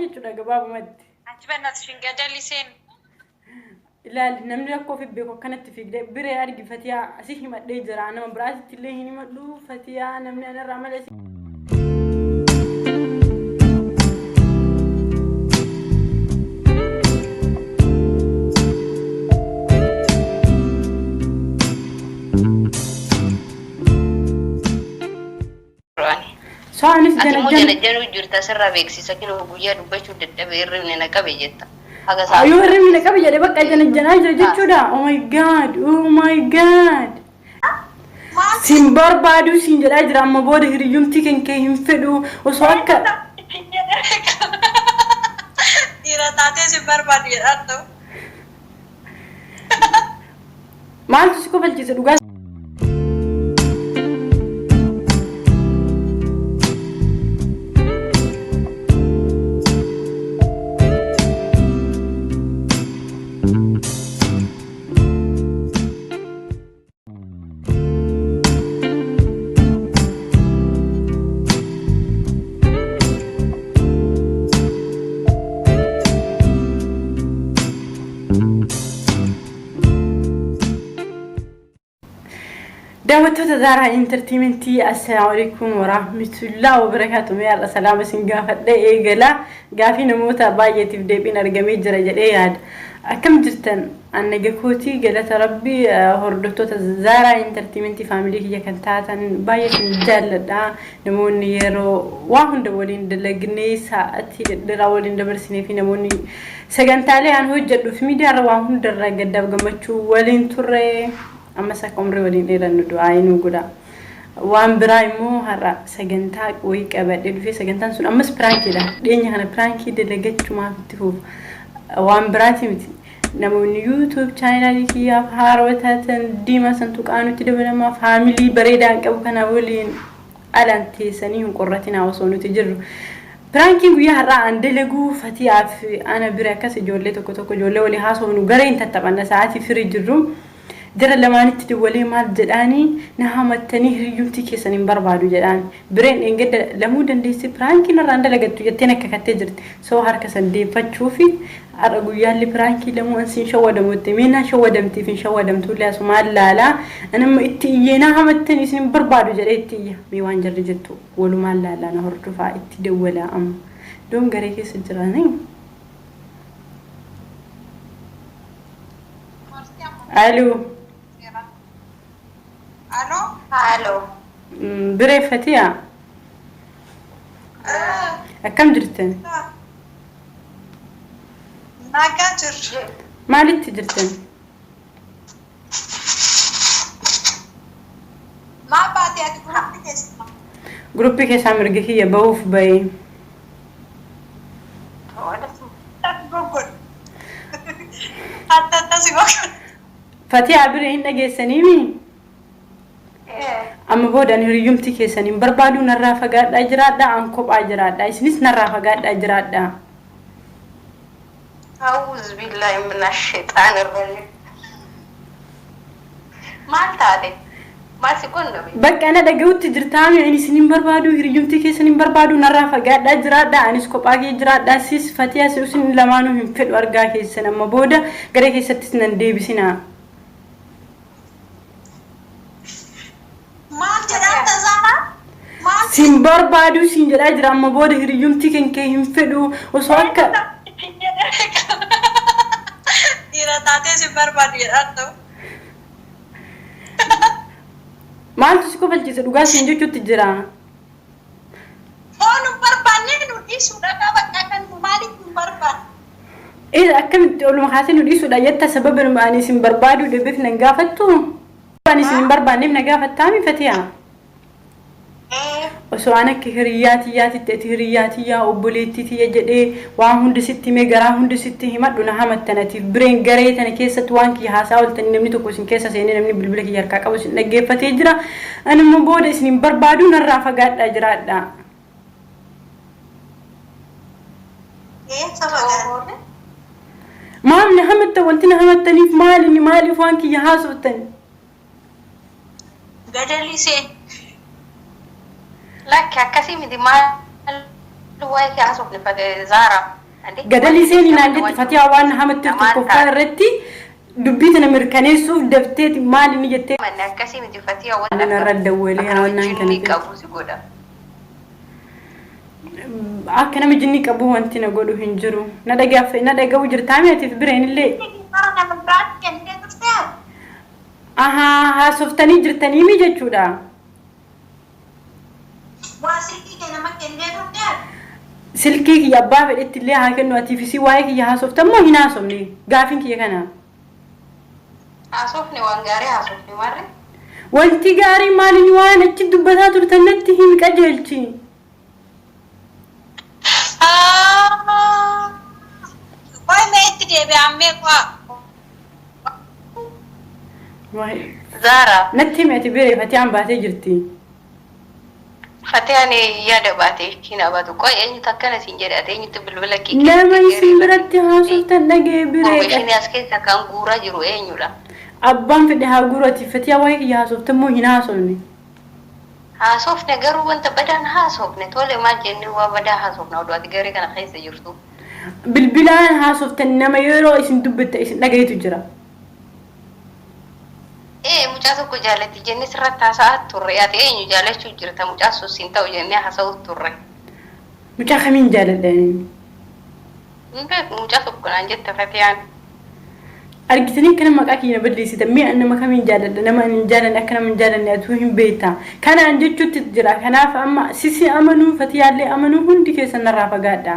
jechuudha gabaabumatti. Anchi bannattiin gadalliseen. Ilaali namni rakkoo fi beeku akkanatti fiigdee biree argi Fatiyaa asii himadhee jira nama biraatitti illee hin himadhu Fatiyaa namni anarraa malee. Soanis jana jirta sirra beeksisa kinu guyyaa dubbachuu dadhabee hirribni na qabe jetta. Ayo hirribni na qabe jedhee bakka jana jechuudha. Oh my god. Sin barbaadu sin jedhaa jira amma booda hiriyyumti kenkee hin fedhu osoo akka dhiira taatee sin barbaadu jedhaan ta'u. Maaltu si kofalchiisa dhugaa? دعوتها زارها انترتينمنتي السلام عليكم ورحمة الله وبركاته يا سلام سنجافة ده إيجلا قافي نموتا باية تبدأ بين أرجمي جرجل إياد كم جرتن أنا جكوتي قالت ربي هردوتها زارها انترتينمنتي فاميلي هي كنتاتن باية الجل ده نموني يرو واحد دولين دلجني ساعتي دراولين دبرسني في نموني سجنتالي عن هو جد في ميديا رواهم درجة دبجمتشو ولين ترى أما سكمري ولين إيران ندعين وجودا وان برايمو هرا سجنتا ويك أبد في سجنتان سون أما سبرانكي ده ديني هنا برانكي ده لقيت شو ما بتفوف وان براتي متي نمون يوتيوب channel كي هاروتاتن ديما سنتوك آنو تدبنا ما فاميلي بريدا كأبو كنا ولين ألان تيسانيهم قرتنا وصونو تجرو برانكي ويا هرا عندلقو فتي في أنا براكاس جولة توكو جولة ولي هاسو نقرين تتبعنا ساعاتي في رجرو جرى لما نتدولي مال جداني نهم التنيه يومتي كيسانين بربادو جداني برين إنجد لمودن ديسي برانكي نراند لقدو يتينا كتجرت سو هركسن دي فتشوفي أرجو يالي برانكي لمو أنسين شو دموتي مينا شو دمتي فين شو دمتو لا سمال لا أنا ما إتي نهم التنيه سين بربادو جريتي ميوان جرجتو ولو مال لا نهرتو فا إتدولا دوم غريكي سجراني ألو الو بري فتيا كم جرتن ما كاتر مالك جرتن ما بعدي جروبي كيس امريكيه بوف باي حتى تسيبك فتيا بري هنا جيسنيمي أما بود أن يريمتي كيسانين بربادو نرافة قاد أجراد دا أنكوب أجراد دا إسنس نرافة قاد أجراد دا أعوذ بالله من الشيطان الرجيم ما التالي ما سيكون نبي بك أنا دا قوت تجرتامي يعني سنين بربادو يريمتي كيسانين بربادو نرافة قاد أجراد دا أنسكوب أجراد دا سيس فتيا سيوسين لمانو هم فل ورقا كيسان أما بودا قرأ كيساتسنان دي بسنا sin barbadu sin jira jira amma boda hiriyumti kenke hin fedu oso akka dira taate sin barbadu jedhatto maaltu si kofalchiisa dhugaa sin jechuutti jira onu barbaanne nu dhiisuudha bakka kan maaliif nu barbaanne akkamitti oluma kaasee nu dhiisuudha jetta sababa ani sin barbaadu deebiif nan gaafattu ani sin barbaanneef na gaafattaami Fatiyaa وسوانك هرياتي ياتي تهرياتي يا أبوليتي تيجي وان هند ستي مجرا هند ستي هم دونا هم التناتي برين جريت أنا كيسة توانكي هاساول تنمني تكوسين كيسة سيني نمني بالبلك يركاك أبوس نجيب فتجرا أنا مبود اسمي بربادو نرافع قاد أجراد دا إيه سبقا ما من همت وانتنا همتني في مالي مالي فانك يا هاسوتني قدر لي سين لك كاسي مدي ما لواي كاسو نفد زارا قدلي سيني نانجت فتيا وانا همت تكوفا رتي دبيتنا مركنيسوف دفتيت مالي نجتي من كاسي مدي فتيا وانا انا رد وليها وانا كانت كابوس غودا اكنا مجني كابو وانتنا غودو هنجرو ندغا وجرتامي في برين اللي أنا من بعد كان تستاهل اها سوفتني جرتني مي جچودا واسيتي كنا ما كان تستاهل سلكي يا باب ادت اللي هاكن واتي في سي واي يا سوفت مو هنا سمني غافين كي كنا اسوفني وانغاري اسوفني مره وانتي غاري مالي وانا تدبتا ترتنتي هي قجلتي واي ما يتدي بعمي واي زارا نتي معتبري فتي عم باتي جرتي فتياني يا دباتي كنا باتو كوي اني تكنا سنجري اتي اني تبلبلكي لا ما يسمرتي ها سوفت نغي بري وشني اسكي كان غورا جرو اينولا ابان في دها غورتي فتي واي يا سوفت مو هنا سمني اسوفني غرو وانت بدن اسوفني تولي ما جني وبدا اسوفنا ودوات غري كان خيس جرتو بالبلان ها سوفت انما يرو اسن دبت اسن نغيتو جرا ايه مجاسو كو جالتي جني سرتا ساعات توريات ايه جالتو جرتا مجاسو سينتا وجني حسو توري مجا خمين جالداني مجاسو كو انجت فتيان argitani kana maqaakina badliisita mi anna makamin jaalada nama an jaalana kana min jaalana atuhin beeta kana an jechuutti jira kanaaf amma sisi amanu fatiyalle amanu hundi keessa narraa fagaadha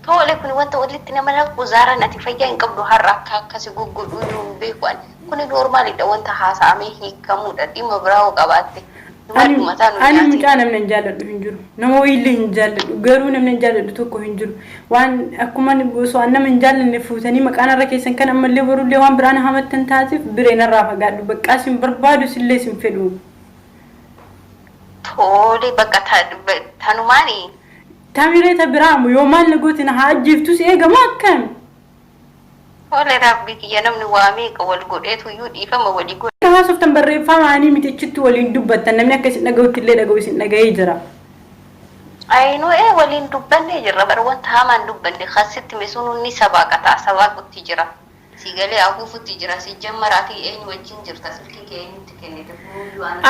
tole kun wanta walitti nama la wazara nati fayya in qabdu harra akkasi guggudu beekan kun normal da wanta hasaame hikamu da dima braawo qabatte ani mucaa namni jaalladhu hin jiru nama wayillee hin jaalladhu garuu namni jaalladhu tokko hin jiru waan akkuma so nama hin jaallanne fuutanii maqaan irra keessan kan ammallee borullee waan biraan hamattan taasif bireen irraa fagaadhu baqqaa sin barbaadu sillee sin fedhu tole bakka tanumaani tamireta biraamu yoo maal nagootina haa ajjeeftus eegamu akkam tole rabbi kiyya namni waamee wal godheetu yuu dhiifama walii godhe haa softan barreeffamaanii mitichitti waliin dubbattan namni akkasin dhaga'utti illee dhaga'u isin dhaga'ee jira ayno waliin dubbanne jirra bar wanta hamaan dubbanne khasitti mesununni sabaqata sabaqutti jira sigalee afuufutti jira si jammaraati eenyu wajjin jirta silki keenyutti kennite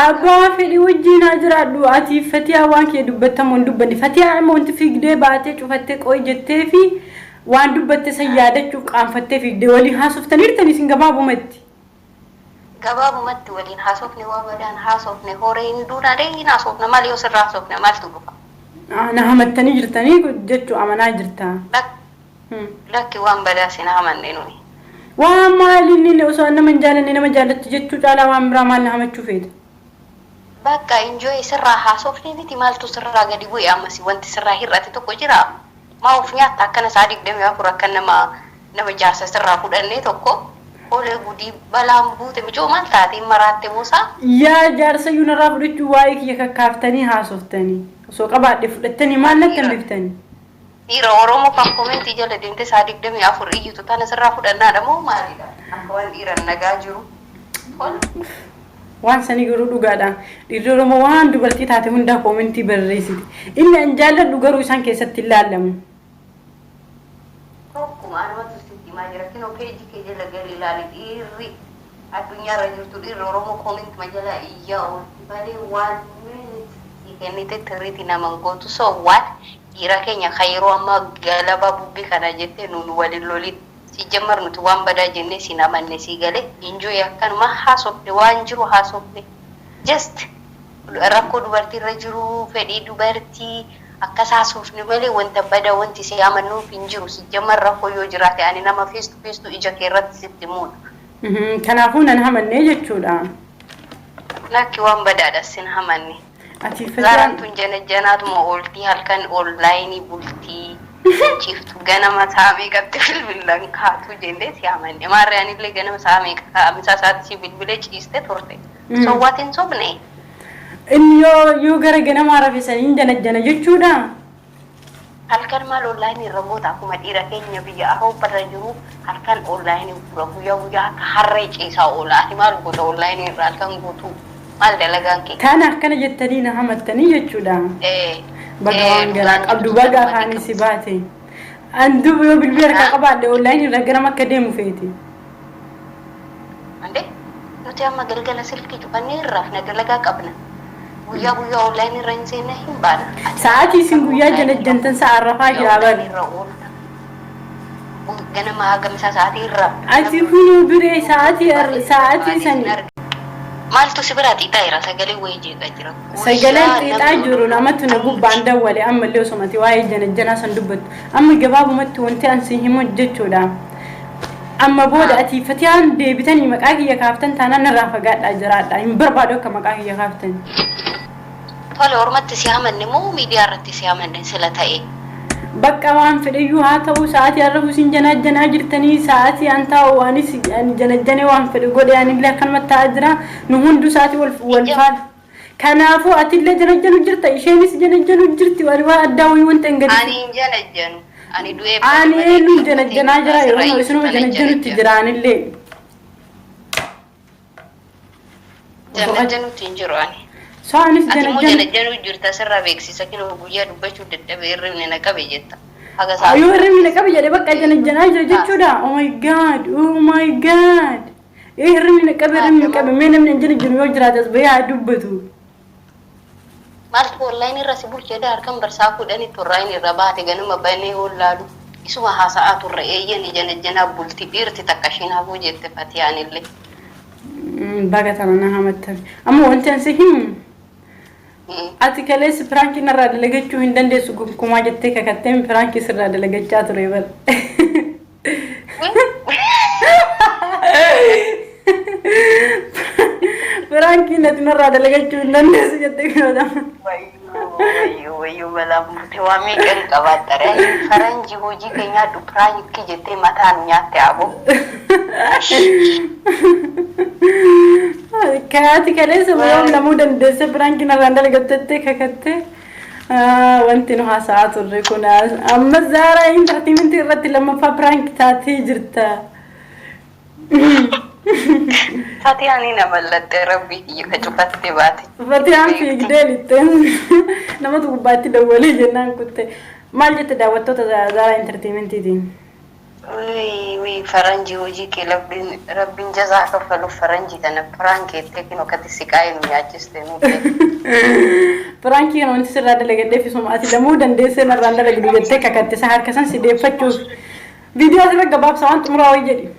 abbaa fedhi wajjin haa jiraadhu ati fatiyaa waan kee dubbattamuun dubbanne fatiyaa amma wanti fiigdee baatee cufattee qoy jettee fi waan dubbatte san yaadachuuf qaanfattee fiigdee waliin haasoftaniirtan isin gabaabumatti gabaabumatti waliin haasofne waa badaan haasofne horeen duuna deengi haasofne maal yoo sirraa haasofne maaltu dhufa na hamattanii jirtanii jechuu amanaa jirta lakki waan badaa sin hamanne nuni waan maalinni osoo nama hin jaalanne nama jaallatti jechuu caalaa waan biraa maal na hamachuu feeta bakka enjoy sirraa haasofne miti maaltu sirraa gadi bu'e ammas wanti sirraa hir'ate tokko jira maa of nyaata akkana saa 24 akka nama jaarsa sirraa fudhannee tokko ole gudi balaan buute mijoo maal taate maraatte muusaa yaa jaarsa yuuna irraa fudhachuu waa'ee kiyya kakkaaftanii haasoftanii osoo qabaadhe fudhattanii maal natti hambiftanii dhiira oromoo kan komentii jala deemte saa 24 iyyutu tana sirraa fudhannaadha moo maalidha akka waan dhiiran nagaa jiru waan sanii garuu dhugaadha dhiirri oromoo waan dubartii taate hundaa komentii barreessiti inni an jaalladhu garuu isaan keessatti ilaalamu tokkuma anumatu sitti maa jira kinoo peeji kee jala gadi ilaali dhiirri addunyaarra jirtu dhiirri oromoo komentii ma jala iyyaa oolti balee waan kennite tirriiti naman gootu so waan dhiira keenya kayroo amma galaba bubbii kana jettee nuun waliin lolin si jammar nuti waan badaa jennee si namanne si galee injooy akkanuma haasofne waan jiru haasofne just rakkoo dubartiirra jiru fedhii dubartii akkas haasofne malee wanta badaa wanti si amannuuf hin jiru si jammar rakkoo yoo jiraate ani nama feestu feestu ija kee irratti sitti muudha kanaafuu nan hamannee jechuudha lakki waan badaadha sin hamanne ati Zaran tun janaatuma ooltii halkan onlaayinii bultii chiftu ganama saamee qabdi bilbilan kaatu jennee si amanne maarreen illee ganama saamee kaamisa saati si bilbilee ciiste turte so waatin sobne yoo gara ganama rafisanii janajjana jechuudha halkan maal online irra goota akkuma dhiira keenya biyya Awuroopparra jiru halkan online gura guyyaa akka harree ciisaa oola ati maal goota online irra halkan guutuu maal dalagaan kee Kana akkana jettanii na hamattanii jechuudha. Baga waan garaa qabdu baga afaan si baate. Andu yoo bilbila ka qabaadde online irra gara makka deemu feeti. Ande nuti amma galgala silkii cufannee irraaf na dalagaa qabna. Guyyaa online irra hin seenne hin baana. Sa'aatii isin guyyaa janajjantan sa'a rafaa jira bal. Ganama hagamsa sa'aatii irra. Ati kunuu biree sa'aatii sani. Maaltu si biraa xiixaa jira sagalee wayii jeeqaa jira. Sagaleen xiixaa jiru namatti na gubbaan dawwale ammallee osomati waa'ee janajjanaa san dubbatu. Amma gabaabumatti wanti ansi himu jechuudha. Amma booda ati fatiyaan deebitanii maqaa kiyya kaaftan taanaan narraa fagaadhaa jiraadha. Hin barbaadu akka maqaa kiyya kaaftan. Tole ormatti si hamanne moo miidiyaa irratti si hamanne sila ta'e? Bakka waan fedhayyuu haa ta'u sa'aatii arrafuu isin janajjanaa jirtanii sa'aatii an taa'u waanis janajjanee waan fedhe godhe anillee akkanuma ta'aa jira. Nu hunduu sa'aatii wal faana. Kanaafuu atillee janajjanu jirta isheenis janajjanu jirti waan addaa wayii wanta hin gadi. Ani hin janajjanu. Ani du'ee Ani nu janajjanaa jira yeroo isinuma janajjanutti jira anillee. Janajjanutti hin jiru ani. Saanis Ati moo janajjanu. janajjanuu jirta sirraa beeksisa kinoo guyyaa dubbachuu dadhabee hirribni na qabe jetta. Haga Ayuu hirribni na qabe jedhee bakka janajjanaa jira jechuudha. Oh my god, oh my god. Hirribni na qabe mee namni hin janajjanu yoo jiraatas bahee haa dubbatu. Maaltu online irra si bulchee harkan barsaa kudhanii turraayin irra baate ganuma banee oolaalu. Isuma haasa'aa turre eeyyanii janajjanaa bulti dhiirti takka ishiin hafuu jette Fatiyaanillee. Baga tana na hamattan. Amma wanti ansi himu. Ati kalees pirankii narraa dalagachuu hin dandeessu gonkumaa jettee kakattee pirankii sirraa dalagachaa ture bal. Pirankii nati narraa dalagachuu hin dandeessu jettee kadhatama. Wayyuu balaa murtee waa meeqan qabaatare faranjii hojii keenyaa pirankii jettee mataan nyaatte aboo. Kanaati kaleessa yoom namuu dandeesse pirankii narraa dalagattee kakattee wanti nu haasa'aa turre kun amma Zaaraa intartiimentii irratti lammaffaa pirankii taatee jirta. Fatiyaanii na mallattee rabbii kiyya ka cufattee baate. Fatiyaan fiigdee lixxeen namatu gubbaatti dawwalee jennaan kutte. Maal jette daawwattoota Zaaraa intartiimentiitiin? Faranjii hojii kee rabbiin jazaa kaffaluuf faranjii tana pirankii jettee kinoo katti siqaa'ee nu nyaachiste nuti. Pirankii kana wanti sirraa dalagadhee fi suma ati lamuu dandeessee narraan dalagdu jettee kakatte isa harka san si deeffachuuf. Viidiyoo asirra gabaabsa waan xumuraa wayii jedhi.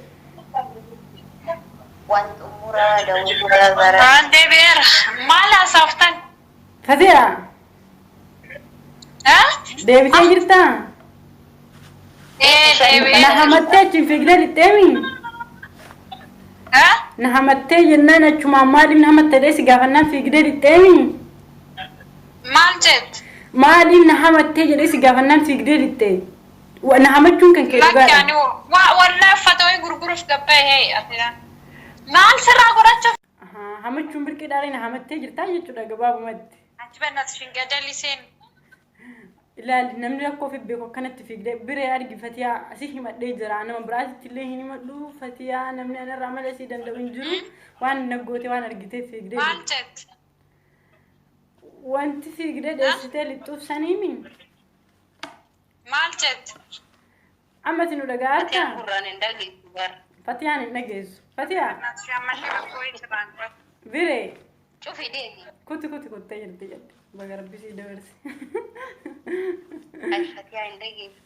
Waan xumuraa dawwaa Zaaraa. Waan deebi'eera. Maal haasoftan? Fatiyaa deebitee jirtaa? Deebi'eera. Na hamattee achiin fiigdee lixxeemi? Na hamattee jennaan achumaan maaliif na hamattee si gaafannaan fiigdee lixxeemi? Maal jette? Maaliif na hamattee jedhee si gaafannaan fiigdee lixxee? Na hamachuun kan kee dhugaadha. Lakkaani wallahi uffata wayii gurguruuf gabbee hee atiidhaan. Maal sirraa godhachuuf? Hamachuun birqiidhaan na hamattee jirtaa jechuudha gabaabumatti. Achi bannatti fingadalli seen. Ilaali namni rakkoo fi beeku akkanatti fiigdee biree argi Fatiyaa asii himadhee jira nama biraatitti illee hin himadhu Fatiyaa namni anarraa malee asii danda'u hin jiru waan naggootee waan argitee fiigdee. Maal jette? Wanti fiigdee dheessitee lixxuuf saniimi. Maal jette? Amma ati nu dhaga'aa Fatiyaan jirtaa? gurraan hin dhageessu bara. Fatiyaan hin dhageessu. Fatiyaa Natti ammallee rakkoo jiraan qofa. biree Cufii deebi. kutti kuttee jirti jedhe baga rabbisii dabarse. Ani Fatiyaa hin dhageessu.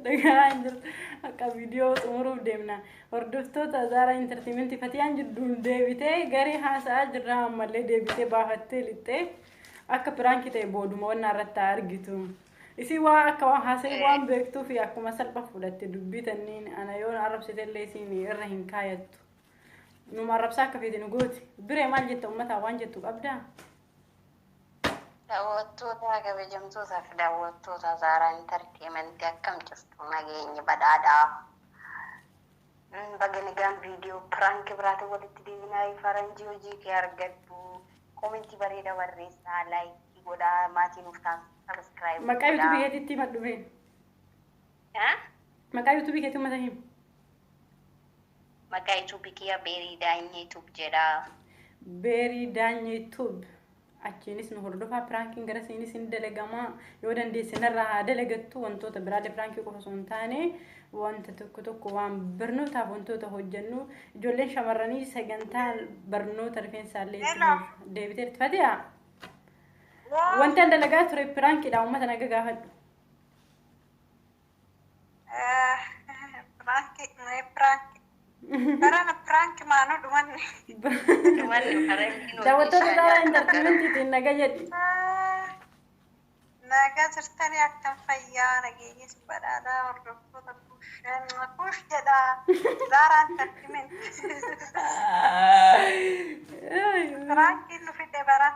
Dhaga'aa hin jirtu akka viidiyoo xumuruuf deemna. Hordoftoota Zaaraa intartiimentii Fatiyaan jidduun deebitee garee haasa'aa jirra ammallee deebitee baafattee lixxee akka piraankii ta'e booduma waan irratti argitu. Isii waa akka waan haasa'e waan beektuu fi akkuma salphaa fudhatte dubbii tanniin ana yoo arrabsite illee isiin irra hin kaayattu. Numa arrabsaa akka feete nu gooti. Biree maal jetta uummataa waan jettu qabdaa? Daawwattoota kabajamtootaa fi daawwattoota Zaaraa intartiimentii akkam jirtu nageenyi badhaadhaa. Baga nagaan viidiyoo pirankii biraatiin walitti deebinaa faranjii hojii kee argadhu. Komentii bareeda barreessaa laayikii godhaa maatiin uftaan sabiskiraayib Maqaa bitu biyyattiitti madhumeen. Ha? Maqaa YouTube keetu mata him. Maqaa YouTube kiyya Beerii Daanyee YouTube jedha. Beerii Daanyee YouTube. Achiinis nu hordofaa piraankiin gara siinis hin dalagamaa yoo dandeesse narraa haa dalagattu wantoota biraallee pirankii qofa osoo hin taane wanta tokko waan barnootaaf wantoota hojjennu ijoolleen shamarranii sagantaa barnoota rifeensaallee deebitee itti fatiyaa. Wanta dalagaa ture piraankiidha uummata naga gaafadhu. Prank. Karena prank mana duman. Daawwattoota Zara Entertainment naga jedhi. Naga jirtanii akkam fayyaa nageeyyiis badhaadhaa hordoftoota kuush jedha Zara Entertainment. Prankiin nu fide bara.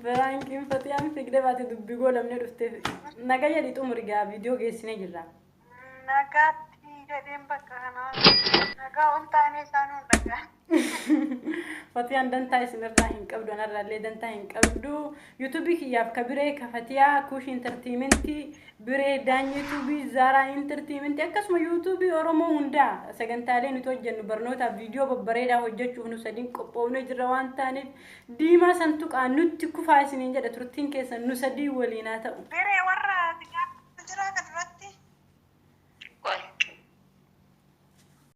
Prankiin Fatiyaan figdee baate dubbii goolamnee dhufteef naga jedhi xumurigaa viidiyoo geessinee jirra. Nagatti jedheen bakka kanaa nagaa wantaanee isaanuu dhagaa. Fatiyaan dantaa isinirraa hin qabdu anarraallee dantaa hin qabdu. YouTube kiyyaaf ka biree ka Fatiyaa Kuush Entertainment biree Daanyee YouTube Zara Entertainment akkasuma YouTube Oromoo hundaa sagantaalee nuti hojjennu barnootaaf viidiyoo babbareedaa hojjechuuf nu sadiin qophoofnee jirra waan taaneef diimaa santuqaa nutti kufaa isiniin jedha turtiin keessan nu sadii waliin haa ta'u. Biree warra